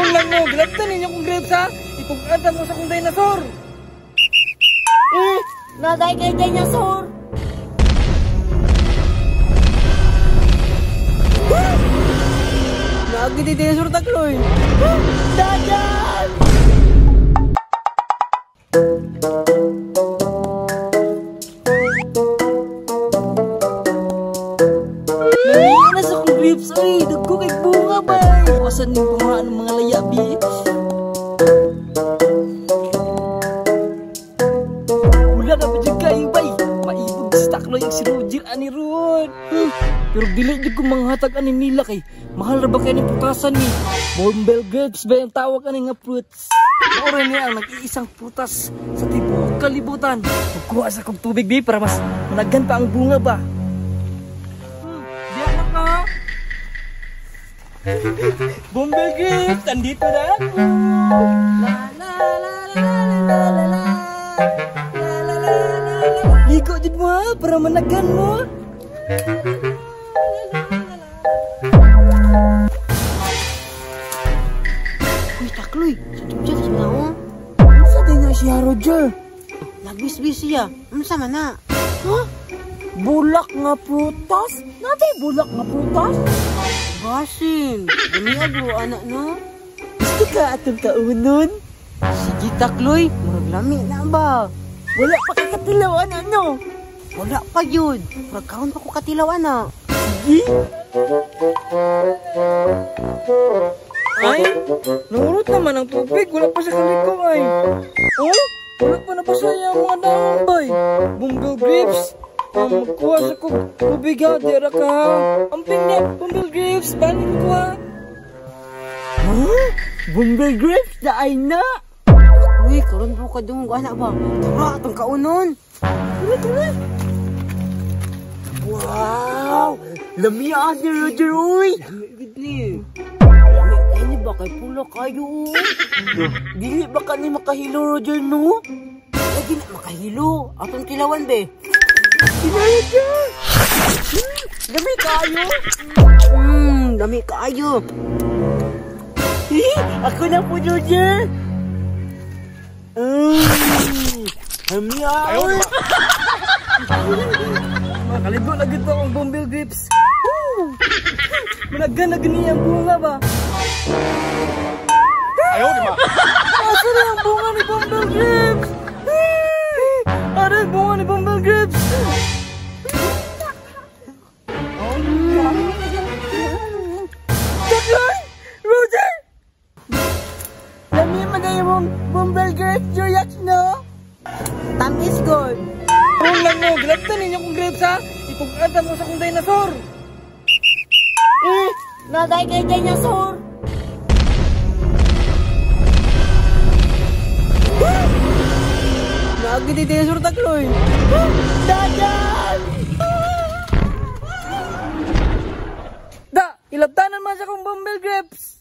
Kung lang mo, galaptan ninyo kong grapes ha. Ipag-ata mo sa kong dinosaur. Naday kay dinosaur. Lagi di dinosaur takloy. Dadan! Nariyan na sa kong grapes ay. Dagko kay bunga ba? Kasan yung bunga ng mga layabi. Wala ka pa dyan kayo bay. Maibog sa takloy yung si Roger ani Ron. Pero dili dyan kong mga hatag ani nila kay mahal na ba kayo ng putasan ni Bombel grapes ba yung tawag ani nga fruits. Oro niya ang nag-iisang putas sa tibuok kalibutan. Magkuha sa kong tubig bi para mas managan pa ang bunga ba. Diyan na ka. Bombel grapes, andito na ako. La la la la la la la. Ligo din mo ha, para managan mo. Uy, takloy. Sa dyan sa mga o. Sa din na siya, Roger? Nagbis-bis siya. Ano sama na? Ha? Bulak nga prutas? Nabi bulak nga prutas? Basin. Dami agro, anak no? Gusto ka atong kaunon? Sige, takloy. Murag lami na ba? Wala pa kakatilawan ano? Wala pa yun. Murag kaon pa ko katilaw, anak. Sige. Ay, nangurot naman ang tubig. Wala pa sa kaliko ay. Oh, wala pa napasaya ang mga daambay. Bombel grapes. Magkuha sa tubig ha. Dera ka ha. Amping niya, bombel grapes. Banin ko ha. Huh? Bombel grapes na ay na. Uy, karon po ka dung anak ba? Tara, itong kaunon. Tara. Wow! Lamian ni Roger, uy! Bidli. Ini ba kay pulo kayo? Dili ba ka ni makahilo, Roger, no? Lagi na makahilo. Atong kilawan, be. Kinaya ka! Dami kayo! Dami kaayo. Ako na po, Roger! Lamian! Makaligo na gito ang bombel grapes. Managan na gani ang bunga ba? Ayaw, di ba? Asa na ang bunga ni bombel grapes? Ara ang bunga ni bombel grapes? Takloy! Roger! Lami magay mong bombel grapes, Joyaks, no? Tamis gold. Kung lang mo, galaptan ninyo kong grapes ha. Ipag-ata mo sa kong dinosaur. Naday kay dinosaur. Lagi di dinosaur takloy. Dadan! Da, ilaptanan man sa kong bombel grapes.